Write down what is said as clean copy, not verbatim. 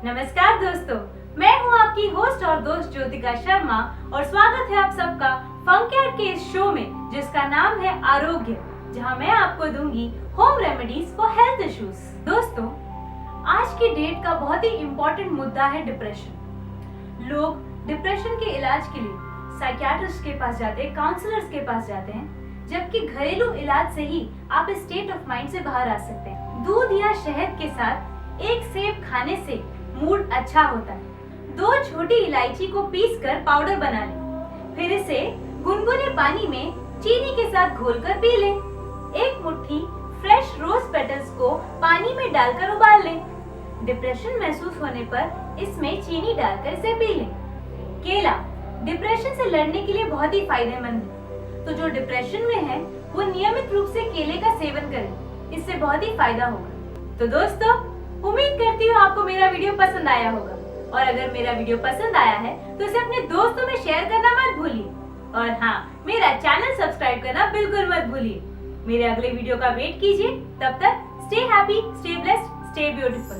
नमस्कार दोस्तों, मैं हूं आपकी होस्ट और दोस्त ज्योतिका शर्मा और स्वागत है आप सबका फंकेयर के इस शो में जिसका नाम है आरोग्य, जहां मैं आपको दूंगी home remedies for health issues. दोस्तों, आज की डेट का बहुत ही इम्पोर्टेंट मुद्दा है डिप्रेशन। लोग डिप्रेशन के इलाज के लिए साइकियाट्रिस्ट के पास जाते हैं, काउंसलर्स के पास जाते हैं, जबकि घरेलू इलाज से ही आप इस स्टेट ऑफ माइंड से बाहर आ सकते हैं। दूध या शहद के साथ एक सेब खाने से मूड अच्छा होता है। 2 छोटी इलायची को पीसकर पाउडर बना लें, फिर इसे गुनगुने पानी में चीनी के साथ घोलकर पी लें। 1 मुट्ठी फ्रेश रोज पेटल्स को पानी में डालकर उबाल लें। डिप्रेशन महसूस होने पर इसमें चीनी डालकर इसे पी लें। केला डिप्रेशन से लड़ने के लिए बहुत ही फायदेमंद है, तो जो डिप्रेशन में है वो नियमित रूप से केले का सेवन करें, इससे बहुत ही फायदा होगा। तो दोस्तों, उम्मीद करती हूँ आपको मेरा वीडियो पसंद आया होगा, और अगर मेरा वीडियो पसंद आया है तो इसे अपने दोस्तों में शेयर करना मत भूलिए, और हाँ, मेरा चैनल सब्सक्राइब करना बिल्कुल मत भूलिए। मेरे अगले वीडियो का वेट कीजिए। तब तक stay happy, stay blessed, stay beautiful.